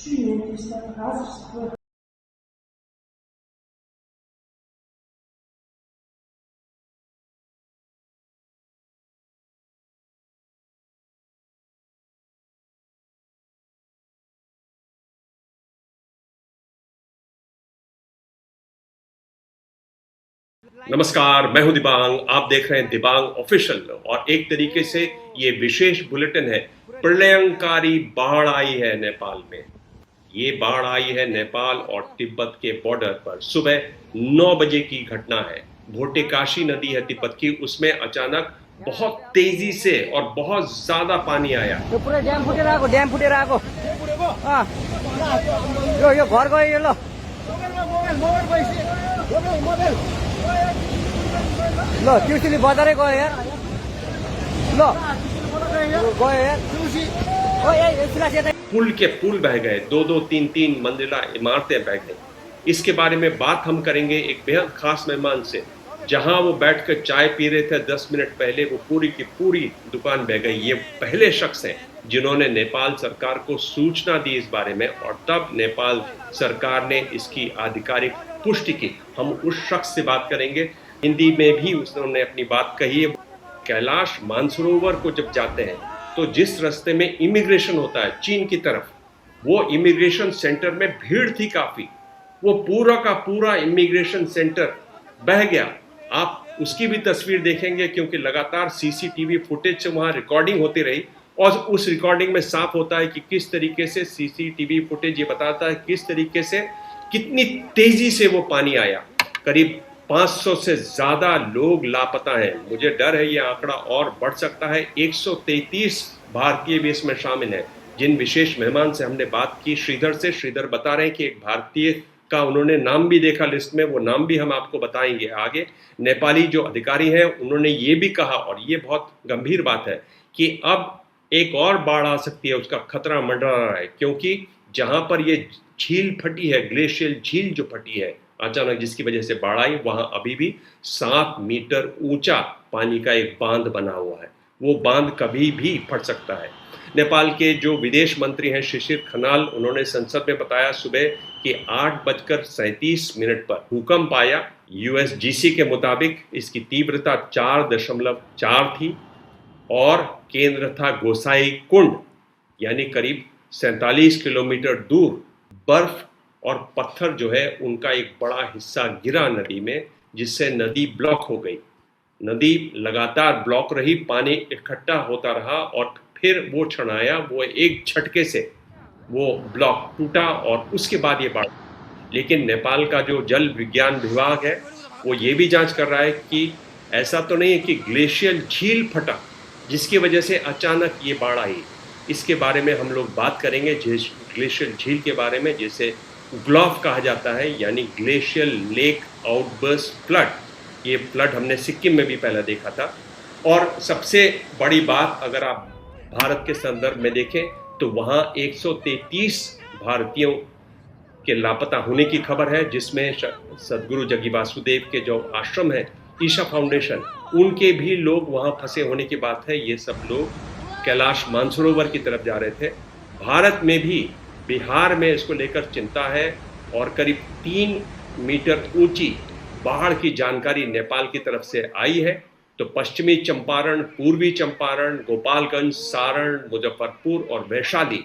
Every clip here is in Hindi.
नमस्कार, मैं हूं दिबांग। आप देख रहे हैं दिबांग ऑफिशियल और एक तरीके से ये विशेष बुलेटिन है। प्रलयंकारी बाढ़ आई है नेपाल में। ये बाढ़ आई है नेपाल और तिब्बत के बॉर्डर पर। सुबह 9 बजे की घटना है। भोटेकाशी नदी है तिब्बत की, उसमें अचानक बहुत तेजी से और बहुत ज्यादा पानी आया। यो पुरै ड्याम फुटेर आएको यो घर गयो यो ल ल ट्युसली बजारै गयो यार ल गयो यार पुल के पुल बह गए, 2-2, 3-3 मंजिला इमारतें बह गई। इसके बारे में बात हम करेंगे एक बेहद खास मेहमान से। जहां वो बैठकर चाय पी रहे थे 10 मिनट पहले, वो पूरी की पूरी दुकान बह गई। ये पहले शख्स हैं जिन्होंने नेपाल सरकार को सूचना दी इस बारे में और तब नेपाल सरकार ने इसकी आधिकारिक पुष्टि की। हम उस शख्स से बात करेंगे। हिंदी में भी उसने अपनी बात कही है। कैलाश मानसरोवर को जब जाते हैं तो जिस रास्ते में इमिग्रेशन होता है चीन की तरफ, वो इमिग्रेशन सेंटर में भीड़ थी काफी। वो पूरा का पूरा इमिग्रेशन सेंटर बह गया। आप उसकी भी तस्वीर देखेंगे क्योंकि लगातार सीसीटीवी फुटेज से वहां रिकॉर्डिंग होती रही और उस रिकॉर्डिंग में साफ होता है कि किस तरीके से सीसीटीवी फुटेज ये बताता है किस तरीके से कितनी तेजी से वो पानी आया। करीब 500 से ज्यादा लोग लापता हैं। मुझे डर है ये आंकड़ा और बढ़ सकता है। 133 भारतीय भी इसमें शामिल हैं। जिन विशेष मेहमान से हमने बात की, श्रीधर बता रहे हैं कि एक भारतीय का उन्होंने नाम भी देखा लिस्ट में, वो नाम भी हम आपको बताएंगे आगे। नेपाली जो अधिकारी हैं उन्होंने ये भी कहा, और ये बहुत गंभीर बात है, कि अब एक और बाढ़ आ सकती है, उसका खतरा मंडरा रहा है। क्योंकि जहां पर ये झील फटी है, ग्लेशियल झील जो फटी है अचानक, जिसकी वजह से बाढ़ आई, वहां अभी भी 7 मीटर ऊंचा पानी का एक बांध बना हुआ है। वो बांध कभी भी फट सकता है। नेपाल के जो विदेश मंत्री हैं शिशिर खनाल, उन्होंने संसद में बताया सुबह कि 8:37 पर भूकंप आया। यूएसजीसी के मुताबिक इसकी तीव्रता 4.4 थी और केंद्र था गोसाई कुंड, यानी करीब 47 किलोमीटर दूर। बर्फ और पत्थर जो है उनका एक बड़ा हिस्सा गिरा नदी में, जिससे नदी ब्लॉक हो गई। नदी लगातार ब्लॉक रही, पानी इकट्ठा होता रहा और फिर वो क्षण आया, वो एक झटके से वो ब्लॉक टूटा और उसके बाद ये बाढ़। लेकिन नेपाल का जो जल विज्ञान विभाग है वो ये भी जांच कर रहा है कि ऐसा तो नहीं है कि ग्लेशियल झील फटा जिसकी वजह से अचानक ये बाढ़ आई। इसके बारे में हम लोग बात करेंगे, ग्लेशियल झील के बारे में, जिसे ग्लॉफ कहा जाता है, यानी ग्लेशियल लेक आउटबर्स्ट फ्लड। ये फ्लड हमने सिक्किम में भी पहले देखा था। और सबसे बड़ी बात, अगर आप भारत के संदर्भ में देखें तो वहाँ 133 भारतीयों के लापता होने की खबर है, जिसमें सदगुरु जग्गी वासुदेव के जो आश्रम है, ईशा फाउंडेशन, उनके भी लोग वहाँ फंसे होने की बात है। ये सब लोग कैलाश मानसरोवर की तरफ जा रहे थे। भारत में भी बिहार में इसको लेकर चिंता है और करीब 3 मीटर ऊंची बाढ़ की जानकारी नेपाल की तरफ से आई है। तो पश्चिमी चंपारण, पूर्वी चंपारण, गोपालगंज, सारण, मुजफ्फरपुर और वैशाली,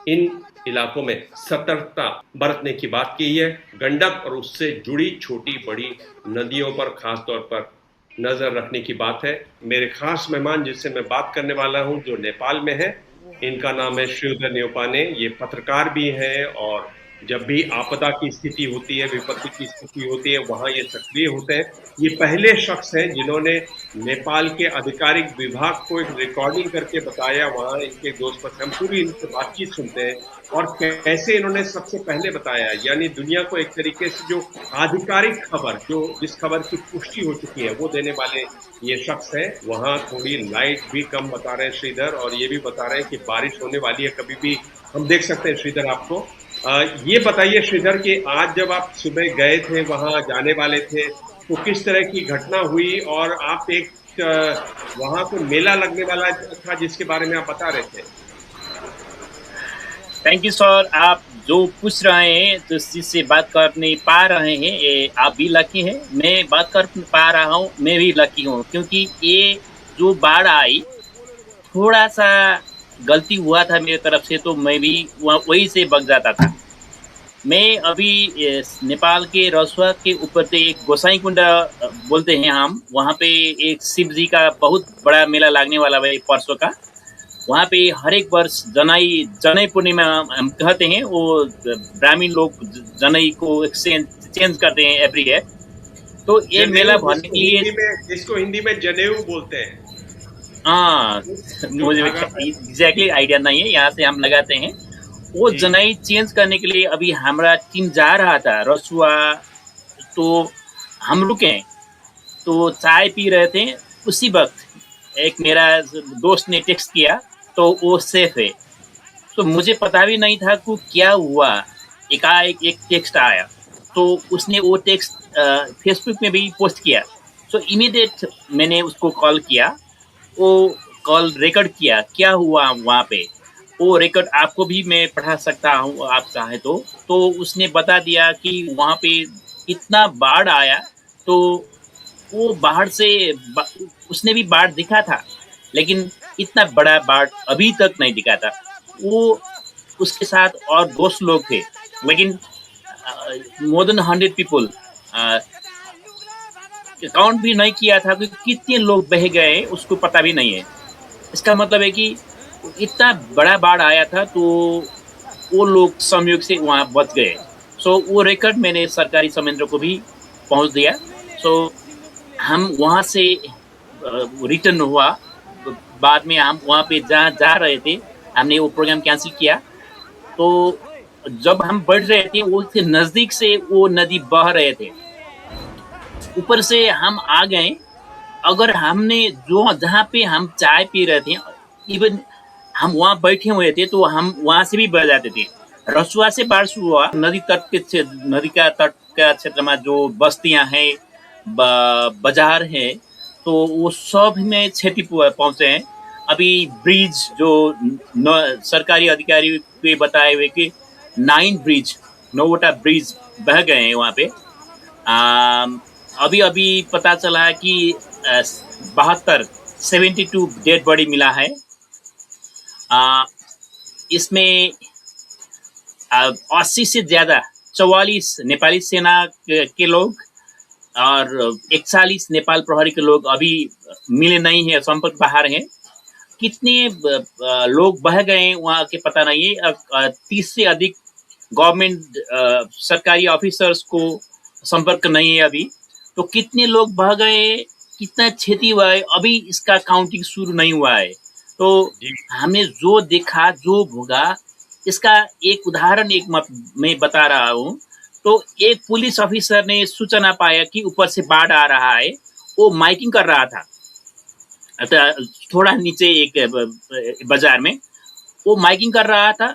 इन इलाकों में सतर्कता बरतने की बात की है। गंडक और उससे जुड़ी छोटी बड़ी नदियों पर खास तौर पर नजर रखने की बात है। मेरे खास मेहमान जिससे मैं बात करने वाला हूं, जो नेपाल में है, इनका नाम है श्रीधर न्यौपाने। ये पत्रकार भी हैं और जब भी आपदा की स्थिति होती है, विपत्ति की स्थिति होती है, वहाँ ये सक्रिय होते हैं। ये पहले शख्स हैं जिन्होंने नेपाल के आधिकारिक विभाग को एक रिकॉर्डिंग करके बताया। वहाँ इनके दोस्त पर हम पूरी इनसे बातचीत सुनते हैं और कैसे इन्होंने सबसे पहले बताया, यानी दुनिया को एक तरीके से जो आधिकारिक खबर, जो जिस खबर की पुष्टि हो चुकी है, वो देने वाले ये शख्स है। वहाँ थोड़ी लाइट भी कम बता रहे हैं श्रीधर, और ये भी बता रहे हैं कि बारिश होने वाली है, कभी भी हम देख सकते हैं। श्रीधर, आपको ये बताइए श्रीधर कि आज जब आप सुबह गए थे, वहां जाने वाले थे, तो किस तरह की घटना हुई, और आप एक वहां को मेला लगने वाला था जिसके बारे में आप बता रहे थे। Thank you sir. आप जो पूछ रहे हैं तो जिससे बात कर नहीं पा रहे हैं ये आप भी लकी हैं, मैं बात कर पा रहा हूँ मैं भी लकी हूँ, क्योंकि ये जो बाढ़ आई थोड़ा सा गलती हुआ था मेरी तरफ से, तो मैं भी वहीं से बच जाता था। मैं अभी नेपाल के रसुआ के ऊपर से एक गोसाई कुंड बोलते हैं हम, वहाँ पे एक शिव जी का बहुत बड़ा मेला लगने वाला है परसों का। वहाँ पे हर एक वर्ष जनई जनई पूर्णिमा हम कहते हैं, वो ब्राह्मण लोग जनई को एक्सचेंज चेंज करते हैं एवरी ईयर। तो ये मेला जनेऊ भरने के लिए जिसको हिंदी में जनेऊ बोलते हैं, हाँ जो मुझे धागा एग्जैक्टली आइडिया नहीं है, यहाँ से हम लगाते हैं। वो जी जनई चेंज करने के लिए अभी हमारा टीम जा रहा था रसुआ, तो हम रुके, तो चाय पी रहे थे। उसी वक्त एक मेरा दोस्त ने टेक्स्ट किया, तो वो सेफ है। तो मुझे पता भी नहीं था कि क्या हुआ, एकाएक एक टेक्स्ट आया, तो उसने वो टेक्स्ट फेसबुक में भी पोस्ट किया। तो इमीडिएट मैंने उसको कॉल किया, वो कॉल रिकॉर्ड किया क्या हुआ वहाँ पे। वो रिकॉर्ड आपको भी मैं पढ़ा सकता हूँ आप चाहे तो उसने बता दिया कि वहाँ पे इतना बाढ़ आया, तो वो बाढ़ से उसने भी बाढ़ दिखा था, लेकिन इतना बड़ा बाढ़ अभी तक नहीं दिखा था। वो उसके साथ और दोस्त लोग थे, लेकिन मोर देन 100 पीपल काउंट भी नहीं किया था कि कितने लोग बह गए, उसको पता भी नहीं है। इसका मतलब है कि इतना बड़ा बाढ़ आया था, तो वो लोग संयोग से वहाँ बच गए। सो वो रिकॉर्ड मैंने सरकारी समेंद्र को भी पहुँच दिया। सो हम वहाँ से रिटर्न हुआ। बाद में हम वहाँ पे जहाँ जा रहे थे, हमने वो प्रोग्राम कैंसिल किया। तो जब हम बढ़ रहे थे, वो से नजदीक से वो नदी बह रहे थे, ऊपर से हम आ गए। अगर हमने जो जहाँ पे हम चाय पी रहे थे, इवन हम वहाँ बैठे हुए थे, तो हम वहाँ से भी बह जाते थे। रसुआ से बाढ़ शुरू हुआ, नदी तट के नदी का तट का क्षेत्र में जो बस्तियां हैं, बाजार है, तो वो सब में क्षति पहुंचे हैं। अभी ब्रिज जो सरकारी अधिकारी के बताए हुए कि 9 ब्रिज, 9 ब्रिज बह गए हैं वहाँ पे। अभी अभी पता चला है कि 72 डेड बॉडी मिला है। इसमें 80 से ज्यादा 44 नेपाली सेना के लोग और 41 नेपाल प्रहरी के लोग अभी मिले नहीं है, संपर्क बाहर हैं। कितने लोग बह गए वहाँ के पता नहीं है। 30 से अधिक गवर्नमेंट सरकारी ऑफिसर्स को संपर्क नहीं है अभी। तो कितने लोग बह गए, कितना क्षति हुआ है, अभी इसका काउंटिंग शुरू नहीं हुआ है। तो जी हमने जो देखा, जो भोगा, इसका एक उदाहरण मैं बता रहा हूँ। तो एक पुलिस ऑफिसर ने सूचना पाया कि ऊपर से बाढ़ आ रहा है, वो माइकिंग कर रहा था थोड़ा नीचे एक बाजार में। वो माइकिंग कर रहा था,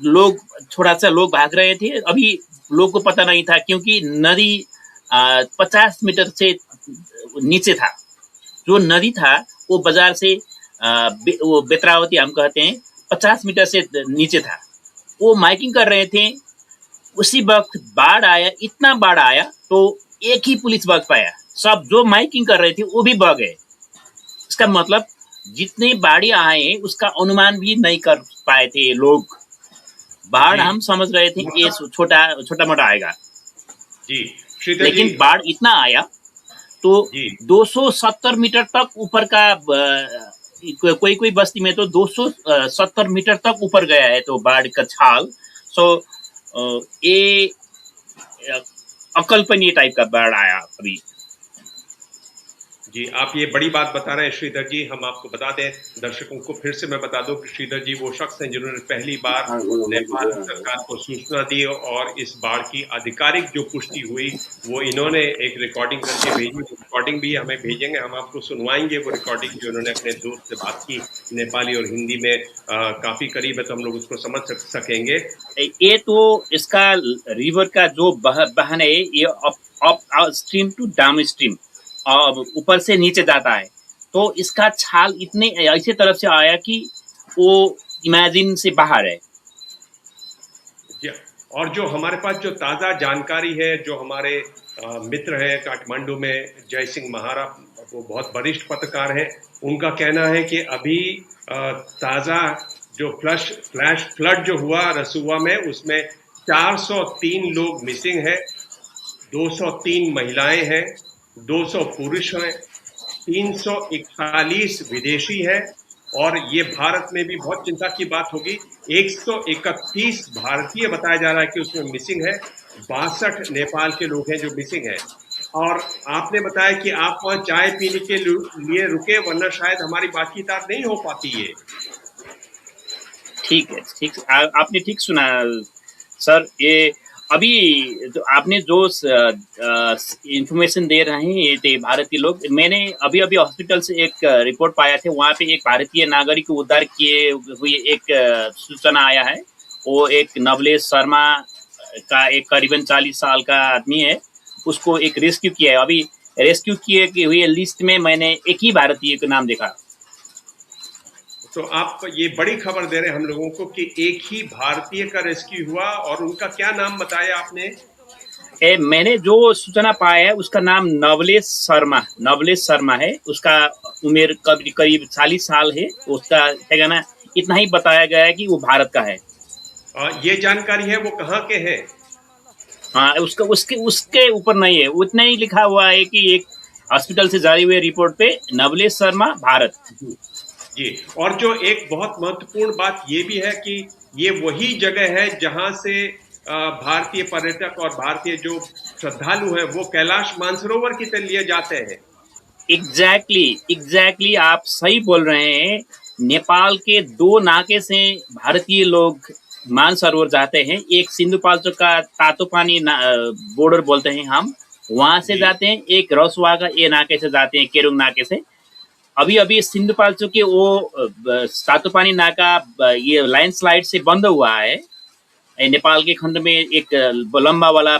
लोग थोड़ा सा लोग भाग रहे थे। अभी लोग को पता नहीं था, क्योंकि नदी 50 मीटर से नीचे था। जो नदी था वो बाजार से वो बेत्रावती हम कहते हैं, 50 मीटर से नीचे था। वो माइकिंग कर रहे थे, उसी वक्त बाढ़ आया। इतना बाढ़ आया तो एक ही पुलिस बच पाया, सब जो माइकिंग कर रहे थे वो भी बह गए। इसका मतलब जितने बाढ़ी आए उसका अनुमान भी नहीं कर पाए थे लोग। बाढ़ जी हम समझ रहे थे कि ये मतलब छोटा छोटा मोटा आएगा, जी श्रीधर जी लेकिन बाढ़ इतना आया तो जी 270 मीटर तक ऊपर का कोई कोई बस्ती में तो 270 मीटर तक ऊपर गया है, तो बाढ़ का छाल। सो ये अकल्पनीय टाइप का बाढ़ आया अभी। जी, आप ये बड़ी बात बता रहे हैं श्रीधर जी। हम आपको बता दें, दर्शकों को फिर से मैं बता दूं कि श्रीधर जी वो शख्स हैं जिन्होंने पहली बार नेपाल सरकार को सूचना दी, और इस बाढ़ की आधिकारिक जो पुष्टि हुई वो इन्होंने एक रिकॉर्डिंग करके भेजी। रिकॉर्डिंग भी हमें भेजेंगे, हम आपको सुनवाएंगे वो रिकॉर्डिंग जो उन्होंने अपने दोस्त से बात की नेपाली और हिंदी में। काफी करीब है तो हम लोग उसको समझ सकेंगे। ये तो इसका रिवर का जो बहन है, ये upstream to downstream ऊपर से नीचे जाता है। तो इसका छाल इतने ऐसे तरफ से आया कि वो इमेजिन से बाहर है। जी। और जो हमारे पास जो ताज़ा जानकारी है, जो हमारे मित्र हैं काठमांडू में, जय सिंह महारा, वो बहुत वरिष्ठ पत्रकार हैं, उनका कहना है कि अभी ताज़ा जो फ्लैश फ्लड जो हुआ रसूआ में, उसमें 403 लोग मिसिंग है, 203 महिलाएं हैं, 200 पुरुष हैं, 341 विदेशी हैं, और ये भारत में भी बहुत चिंता की बात होगी, 131 भारतीय बताया जा रहा है कि उसमें मिसिंग है, 62 नेपाल के लोग हैं जो मिसिंग हैं। और आपने बताया कि आप वहां चाय पीने के लिए रुके, वरना शायद हमारी बातचीत नहीं हो पाती ये। ठीक है, ठीक, आपने ठीक सुना सर। ये अभी जो आपने जो इंफॉर्मेशन दे रहे हैं ये थे भारतीय लोग, मैंने अभी अभी हॉस्पिटल से एक रिपोर्ट पाया थे, वहाँ पे एक भारतीय नागरिक को उद्धार किए हुए एक सूचना आया है। वो एक नवलेश शर्मा का एक करीबन 40 साल का आदमी है, उसको एक रेस्क्यू किया है। अभी रेस्क्यू किए हुए लिस्ट में मैंने एक ही भारतीय का नाम देखा। तो आप ये बड़ी खबर दे रहे हैं हम लोगों को कि एक ही भारतीय का रेस्क्यू हुआ, और उनका क्या नाम बताया आपने? मैंने जो सूचना पाया है उसका नाम नवलेश शर्मा है। उसका उम्र करीब 40 साल है। उसका क्या ना, इतना ही बताया गया है कि वो भारत का है। ये जानकारी है वो कहाँ के हैं? हाँ, उसका उसके ऊपर नहीं है, उतना ही लिखा हुआ है कि एक हॉस्पिटल से जारी हुए रिपोर्ट पे नवलेश शर्मा भारत। जी। और जो एक बहुत महत्वपूर्ण बात ये भी है कि ये वही जगह है जहां से भारतीय पर्यटक और भारतीय जो श्रद्धालु हैं वो कैलाश मानसरोवर की तरफ लिए जाते हैं। एग्जैक्टली आप सही बोल रहे हैं। नेपाल के 2 नाके से भारतीय लोग मानसरोवर जाते हैं। एक सिंधुपाल्चोक का तातोपानी बॉर्डर बोलते हैं हम, वहां से जाते हैं। एक रसुआ का ये नाके से जाते हैं, केरुंग नाके से। अभी सिंधुपाल्चोक के वो तातोपानी नाका ये लैंडस्लाइड से बंद हुआ है। नेपाल के खंड में एक लंबा वाला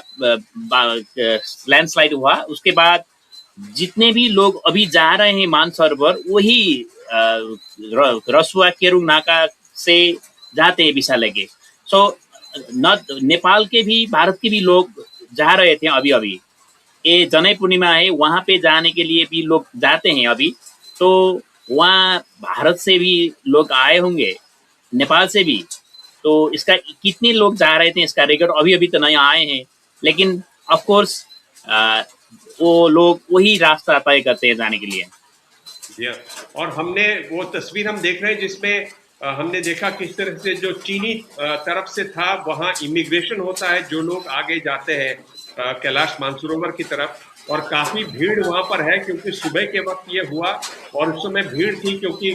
लैंडस्लाइड हुआ। उसके बाद जितने भी लोग अभी जा रहे हैं मानसरोवर, वही रसुआ केरुंग नाका से जाते हैं वीसा लेके। सो नेपाल के भी भारत के भी लोग जा रहे थे अभी। ये जनई पूर्णिमा है, वहां पे जाने के लिए भी लोग जाते हैं अभी। तो वहाँ भारत से भी लोग आए होंगे, नेपाल से भी। तो इसका कितने लोग जा रहे थे इसका रिकॉर्ड अभी तो नहीं आए हैं, लेकिन ऑफ कोर्स वो लोग वही रास्ता तय करते हैं जाने के लिए। जी। और हमने वो तस्वीर हम देख रहे हैं जिसमें हमने देखा किस तरह से जो चीनी तरफ से था, वहाँ इमिग्रेशन होता है, जो लोग आगे जाते हैं कैलाश मानसरोवर की तरफ, और काफी भीड़ वहां पर है क्योंकि सुबह के वक्त ये हुआ और उस समय भीड़ थी, क्योंकि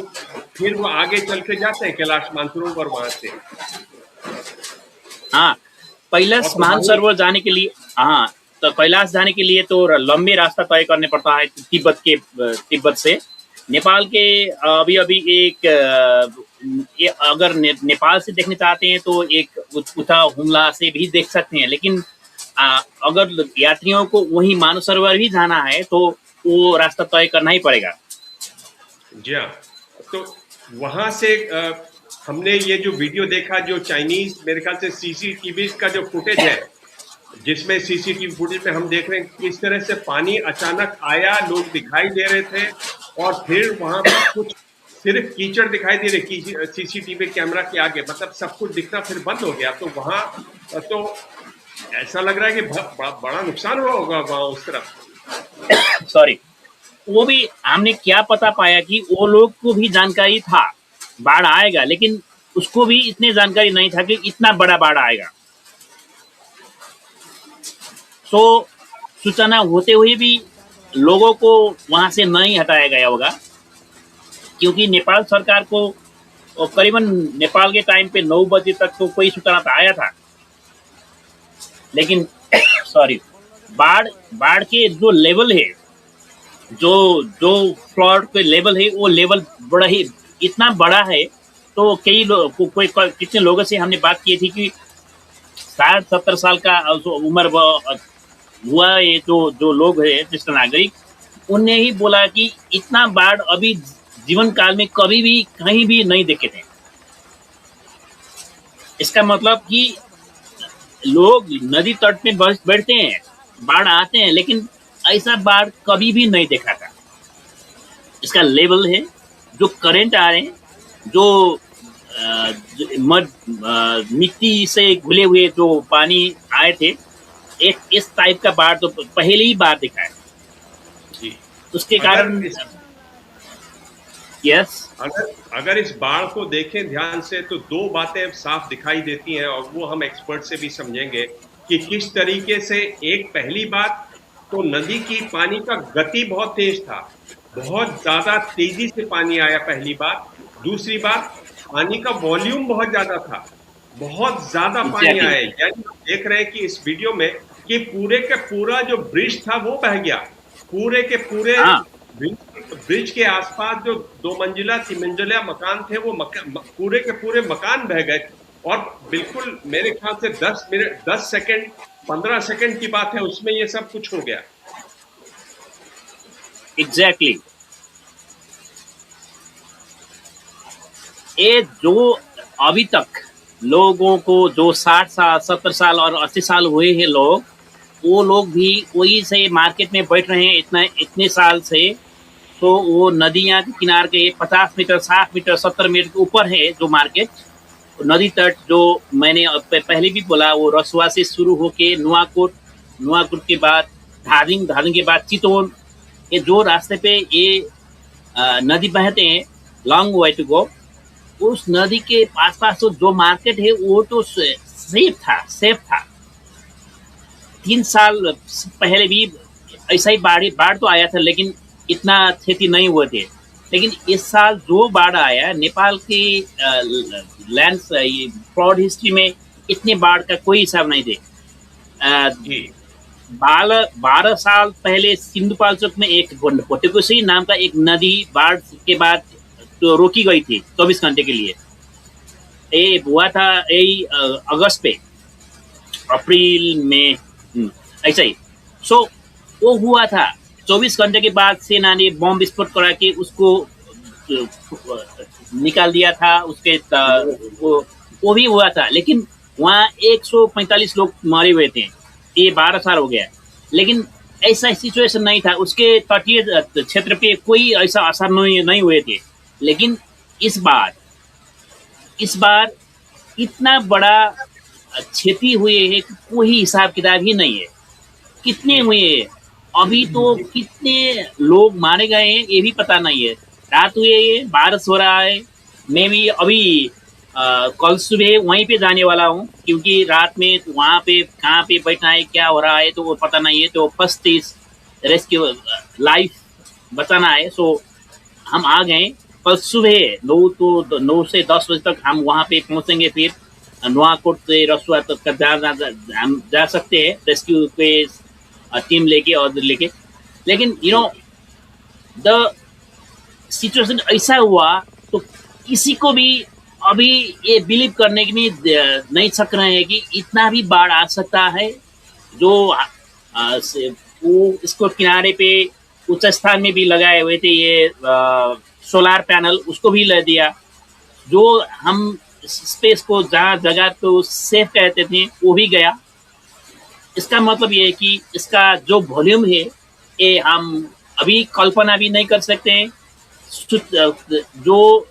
फिर वो आगे चल के जाते हैं कैलाश मानसरोवर वहां से। हाँ, कैलाश मानसरोवर जाने के लिए, हाँ, तो कैलाश जाने के लिए तो लंबे रास्ता तय करने पड़ता है तिब्बत से। नेपाल के अभी एक अगर नेपाल से देखने चाहते हैं तो एक उथा हुमला से भी देख सकते हैं, लेकिन अगर यात्रियों को वही मानसरोवर भी जाना है तो वो रास्ता तय करना ही पड़ेगा। जी हाँ। तो वहां से हमने ये जो वीडियो देखा, जो चाइनीज मेरे ख्याल से सीसीटीवी का जो फुटेज है, जिसमें सीसीटीवी फुटेज में हम देख रहे हैं किस तरह से पानी अचानक आया, लोग दिखाई दे रहे थे, और फिर वहां पर कुछ सिर्फ कीचड़ दिखाई दे रही सीसीटीवी कैमरा के आगे, मतलब सब कुछ दिखना फिर बंद हो गया। तो वहां तो ऐसा लग रहा है कि बड़ा नुकसान हुआ होगा वहां उस तरफ। सॉरी, वो भी हमने क्या पता पाया कि वो लोग को भी जानकारी था बाढ़ आएगा, लेकिन उसको भी इतनी जानकारी नहीं था कि इतना बड़ा बाढ़ आएगा। तो सूचना होते हुए भी लोगों को वहां से नहीं हटाया गया होगा, क्योंकि नेपाल सरकार को करीबन नेपाल के टाइम पे 9 बजे तक तो कोई सूचना तो आया था, लेकिन सॉरी, बाढ़ के जो लेवल है, जो फ्लड के लेवल है, वो लेवल बड़ा ही इतना बड़ा है। तो कई लोग कितने लोगों से हमने बात की थी कि 60-70 साल का उम्र हुआ ये जो लोग है ज्येष्ठ नागरिक, उनने ही बोला कि इतना बाढ़ अभी जीवन काल में कभी भी कहीं भी नहीं देखे थे। इसका मतलब कि लोग नदी तट में बैठते हैं, बाढ़ आते हैं, लेकिन ऐसा बाढ़ कभी भी नहीं देखा था। इसका लेवल है, जो करंट आ रहे हैं, जो मिट्टी से घुले हुए जो पानी आए थे, एक इस टाइप का बाढ़ तो पहले ही बार दिखा है। जी। उसके अगर कारण इस यस अगर अगर इस बाढ़ को देखें ध्यान से तो दो बातें साफ दिखाई देती हैं, और वो हम एक्सपर्ट से भी समझेंगे कि किस तरीके से। एक पहली बात तो नदी की पानी का गति बहुत तेज था, बहुत ज्यादा तेजी से पानी आया, पहली बात। दूसरी बात, पानी का वॉल्यूम बहुत ज्यादा था, बहुत ज्यादा पानी एग्जैक्टली। आया। यानी हम देख रहे हैं कि इस वीडियो में कि पूरे का पूरा जो ब्रिज था वो बह गया, पूरे के पूरे हाँ, ब्रिज के आसपास जो 2 मंजिला 3 मंजिला मकान थे वो पूरे के पूरे मकान बह गए। और बिल्कुल मेरे ख्याल से 10 मिनट 10 सेकंड 15 सेकंड की बात है, उसमें ये सब कुछ हो गया। एग्जैक्टली। ये जो अभी तक लोगों को जो 60 साल 70 साल और 80 साल हुए हैं लोग, वो लोग भी वही से मार्केट में बैठ रहे हैं इतने साल से। तो वो नदियां के किनार के 50 मीटर 60 मीटर 70 मीटर के ऊपर है जो मार्केट, नदी तट जो मैंने पहले भी बोला, वो रसुआ से शुरू होके नुआकोट, नुआकोट के बाद धारिंग, धारिंग के बाद चितौन, ये जो रास्ते पे ये नदी बहते हैं, लॉन्ग वे टू गो। उस नदी के पास पास तो जो मार्केट है वो तो सेफ था। 3 साल पहले भी ऐसा ही बाढ़ तो आया था, लेकिन इतना क्षति नहीं हुए थे। लेकिन इस साल जो बाढ़ आया, नेपाल की लैंड फ्रॉड हिस्ट्री में इतने बाढ़ का कोई हिसाब नहीं थे। जी 12 साल पहले सिंधुपाल्चोक में एक कोटेकोसी नाम का एक नदी बाढ़ के बाद तो रोकी गई थी 24 घंटे के लिए। ये हुआ था यही अगस्त पे, अप्रैल में, ऐसा ही। सो वो हुआ था 24 घंटे के बाद सेना ने बम विस्फोट करा के उसको निकाल दिया था। उसके वो भी हुआ था, लेकिन वहाँ 145 लोग मरे हुए थे। ये 12 साल हो गया, लेकिन ऐसा सिचुएशन नहीं था। उसके तटीय क्षेत्र पे कोई ऐसा असर नहीं हुए थे। लेकिन इस बार इतना बड़ा क्षति हुए है कि कोई हिसाब किताब ही नहीं है। कितने हुए हैं अभी तो, कितने लोग मारे गए हैं ये भी पता नहीं है। रात हुए है, बारिश हो रहा है। मैं भी अभी कल सुबह वहीं पे जाने वाला हूँ, क्योंकि रात में वहाँ पे कहाँ पे बैठना है, क्या हो रहा है तो वो पता नहीं है। तो फर्स्ट इज रेस्क्यू, लाइफ बचाना है। सो हम आ गए। कल सुबह 9 से 10 बजे तक हम वहाँ पे पहुँचेंगे। फिर नुआकोट से रसुआ तक हम जा सकते हैं रेस्क्यू पे टीम लेके और लेके। लेकिन द सिचुएशन ऐसा हुआ तो किसी को भी अभी ये बिलीव करने की नहीं सक रहे हैं कि इतना भी बाढ़ आ सकता है। जो वो इसको किनारे पे उच्च स्थान में भी लगाए हुए थे ये सोलार पैनल, उसको भी ले दिया। जो हम स्पेस को जहाँ जगह तो सेफ कहते थे वो भी गया। इसका मतलब ये है कि इसका जो वॉल्यूम है ये हम अभी कल्पना भी नहीं कर सकते हैं। जो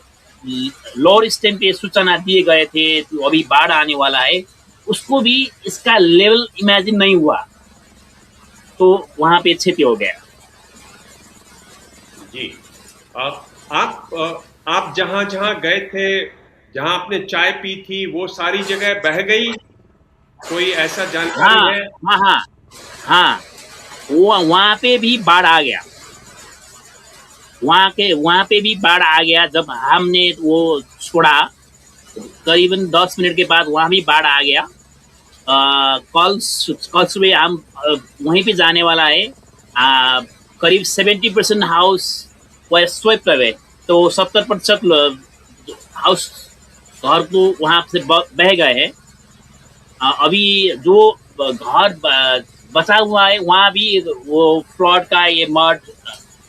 लोअर स्टेम पे सूचना दिए गए थे तो अभी बाढ़ आने वाला है, उसको भी इसका लेवल इमेजिन नहीं हुआ, तो वहां पे क्षति हो गया। जी आप जहां जहां गए थे, जहां आपने चाय पी थी, वो सारी जगह बह गई? कोई ऐसा जानकारी हाँ है? हाँ हाँ, वो वहां पे भी बाढ़ आ गया। वहां पे भी बाढ़ आ गया। जब हमने वो छोड़ा करीबन 10 मिनट के बाद वहां भी बाढ़ आ गया। कल सुबह हम वहीं पे जाने वाला है। करीब 70% हाउस वर स्वेप्ट अवे, तो 70% हाउस घर को वहां से बह गए हैं। अभी जो घर बचा हुआ है वहाँ भी वो फ्लड का ये मड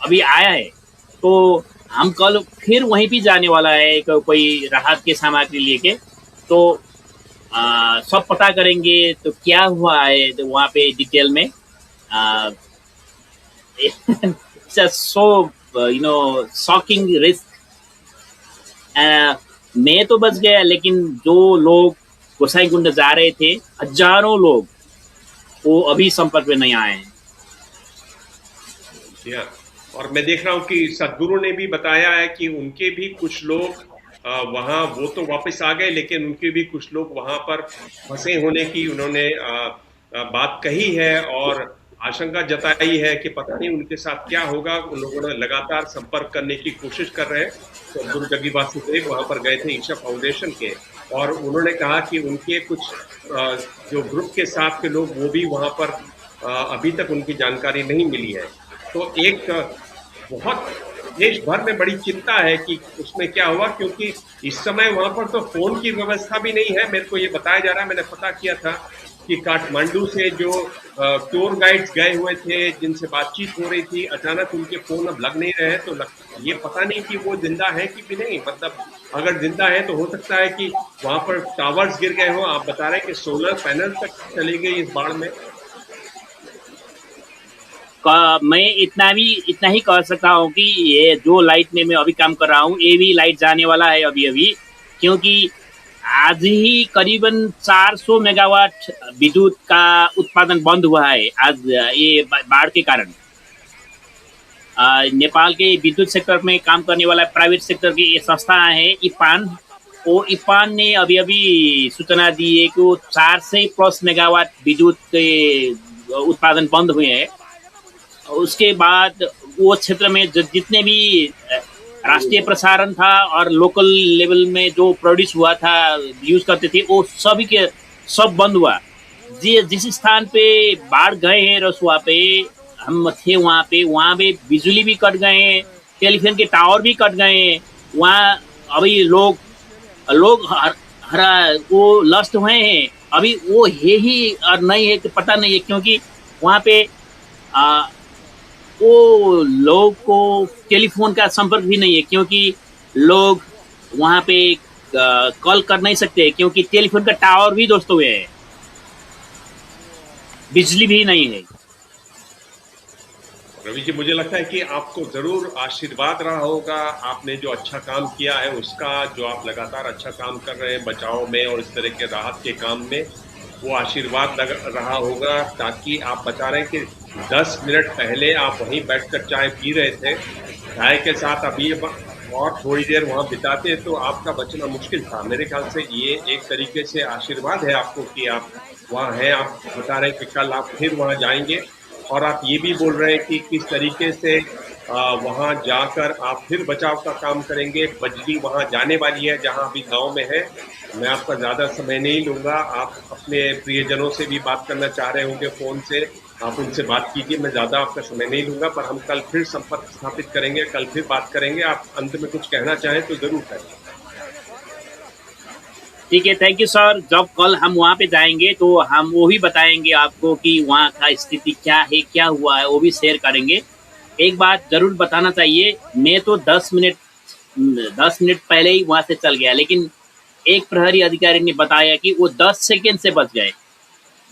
अभी आया है। तो हम कल फिर वहीं भी जाने वाला है कोई राहत के सामग्री लेके। तो सब पता करेंगे तो क्या हुआ है तो वहाँ पे डिटेल में सो शॉकिंग रिस्क। मैं तो बच गया लेकिन जो लोग गोसाईकुंड जा रहे थे हजारों लोग वो अभी संपर्क में नहीं आए हैं। जी हाँ। और मैं देख रहा हूँ कि सदगुरु ने भी बताया है कि उनके भी कुछ लोग वहाँ, वो तो वापस आ गए, लेकिन उनके भी कुछ लोग वहाँ पर फंसे होने की उन्होंने बात कही है और आशंका जताई है कि पता नहीं उनके साथ क्या होगा। उन लोगों ने लगातार संपर्क करने की कोशिश कर रहे हैं। तो गुरु जग्गी वासुदेव वहाँ पर गए थे ईशा फाउंडेशन के, और उन्होंने कहा कि उनके कुछ जो ग्रुप के साथ के लोग वो भी वहाँ पर अभी तक उनकी जानकारी नहीं मिली है। तो एक बहुत देश भर में बड़ी चिंता है कि उसमें क्या हुआ, क्योंकि इस समय वहां पर तो फोन की व्यवस्था भी नहीं है। मेरे को ये बताया जा रहा है, मैंने पता किया था कि काठमांडू से जो टूर गाइड्स गए हुए थे जिनसे बातचीत हो रही थी, अचानक उनके फोन अब लग नहीं रहे हैं। तो ये पता नहीं कि वो जिंदा है कि भी नहीं। मतलब अगर जिंदा है तो हो सकता है कि वहां पर टावर्स गिर गए हों। आप बता रहे हैं कि सोलर पैनल तक चली गई इस बाढ़ में। मैं इतना ही कह सकता हूँ कि ये जो लाइट में मैं अभी काम कर रहा हूँ ये भी लाइट जाने वाला है अभी अभी, क्योंकि आज ही करीबन 400 मेगावाट विद्युत का उत्पादन बंद हुआ है आज ये बाढ़ के कारण। नेपाल के विद्युत सेक्टर में काम करने वाला प्राइवेट सेक्टर की ये संस्था है इपान। वो इपान ने अभी अभी सूचना दी है कि वो 400+ मेगावाट विद्युत के उत्पादन बंद हुए हैं। उसके बाद वो क्षेत्र में जितने भी राष्ट्रीय प्रसारण था और लोकल लेवल में जो प्रोड्यूस हुआ था यूज करते थे वो सभी के सब बंद हुआ। जिस स्थान पे बाढ़ गए हैं रसुआ पे हम थे वहाँ पे बिजली भी कट गए हैं, टेलीफोन के टावर भी कट गए हैं। वहाँ अभी लोग लोग हर, हर वो लस्ट हुए हैं। अभी वो है ही और नहीं है तो पता नहीं है, क्योंकि वहाँ पे वो लोग को टेलीफोन का संपर्क भी नहीं है, क्योंकि लोग वहाँ पे कॉल कर नहीं सकते क्योंकि टेलीफोन का टावर भी दोस्तों हुए है, बिजली भी नहीं है। रवि जी, मुझे लगता है कि आपको जरूर आशीर्वाद रहा होगा। आपने जो अच्छा काम किया है उसका, जो आप लगातार अच्छा काम कर रहे हैं बचाव में और इस तरह के राहत के काम में, वो आशीर्वाद रहा होगा। ताकि आप बता रहे हैं कि 10 मिनट पहले आप वहीं बैठकर चाय पी रहे थे, चाय के साथ अभी और थोड़ी देर वहाँ बिताते तो आपका बचना मुश्किल था। मेरे ख्याल से ये एक तरीके से आशीर्वाद है आपको कि आप वहाँ हैं। आप बता रहे हैं कि कल आप फिर वहाँ जाएंगे, और आप ये भी बोल रहे हैं कि किस तरीके से वहाँ जाकर आप फिर बचाव का काम करेंगे। बिजली वहाँ जाने वाली है जहाँ अभी गांव में है। मैं आपका ज़्यादा समय नहीं लूँगा। आप अपने प्रियजनों से भी बात करना चाह रहे होंगे फ़ोन से, आप उनसे बात कीजिए। मैं ज़्यादा आपका समय नहीं लूँगा, पर हम कल फिर संपर्क स्थापित करेंगे, कल फिर बात करेंगे। आप अंत में कुछ कहना चाहें तो ज़रूर करें। ठीक है, थैंक यू सर। जब कल हम वहाँ पे जाएंगे तो हम वो भी बताएंगे आपको कि वहाँ का स्थिति क्या है, क्या हुआ है, वो भी शेयर करेंगे। एक बात जरूर बताना चाहिए, मैं तो 10 मिनट पहले ही वहाँ से चल गया, लेकिन एक प्रहरी अधिकारी ने बताया कि वो 10 सेकेंड से बच गए।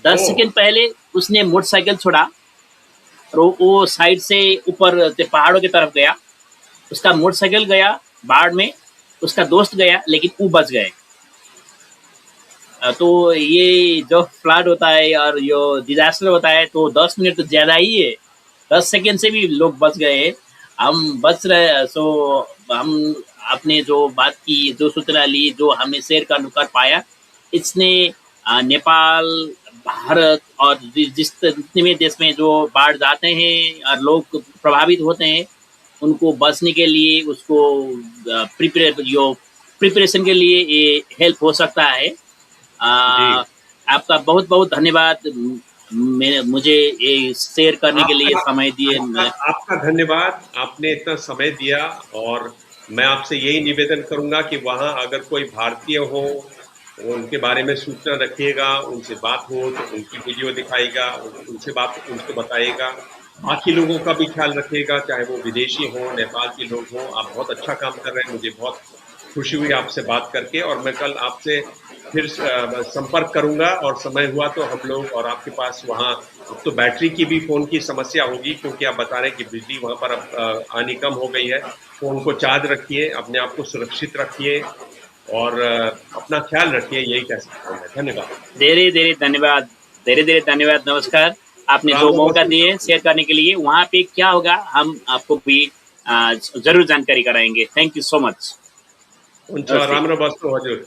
10 सेकेंड पहले उसने मोटरसाइकिल छोड़ा और वो साइड से ऊपर पहाड़ों की तरफ गया। उसका मोटरसाइकिल गया बाढ़ में, उसका दोस्त गया, लेकिन वो बच गए। तो ये जो फ्लड होता है और जो डिजास्टर होता है तो 10 मिनट तो ज़्यादा ही है। 10 सेकेंड से भी लोग बच गए, हम बच रहे। सो हम अपने जो बात की, जो सूचना ली, जो हमने शेयर कर पाया, इसने नेपाल, भारत और जितने भी देश में जो बाढ़ जाते हैं और लोग प्रभावित होते हैं उनको बचने के लिए, उसको प्रिपरेशन के लिए ये हेल्प हो सकता है। जी, आपका बहुत बहुत धन्यवाद मुझे ये शेयर करने के लिए समय दिए। आपका धन्यवाद। आपने इतना समय दिया, और मैं आपसे यही निवेदन करूंगा कि वहाँ अगर कोई भारतीय हो, उनके बारे में सूचना रखिएगा, उनसे बात हो तो उनकी वीडियो दिखाएगा, उनको बताइएगा। बाकी लोगों का भी ख्याल रखिएगा, चाहे वो विदेशी हो, नेपाल के लोग हों। आप बहुत अच्छा काम कर रहे हैं, मुझे बहुत खुशी हुई आपसे बात करके। और मैं कल आपसे फिर संपर्क करूंगा और समय हुआ तो हम लोग और आपके पास वहाँ अब तो बैटरी की भी फ़ोन की समस्या होगी क्योंकि आप बता रहे हैं कि बिजली वहाँ पर अब आनी कम हो गई है। फ़ोन को चार्ज रखिए, अपने आप को सुरक्षित रखिए और अपना ख्याल रखिए, यही कह सकता हूँ मैं। धन्यवाद। धेरै धेरै धन्यवाद, धेरै धेरै धन्यवाद, नमस्कार। आपने जो राम मौका नमस्ते। दिए शेयर करने के लिए, वहाँ पे क्या होगा हम आपको भी जरूर जानकारी कराएंगे। Thank you so much. उनका नमस्ते। राम नमस्ते हजूर।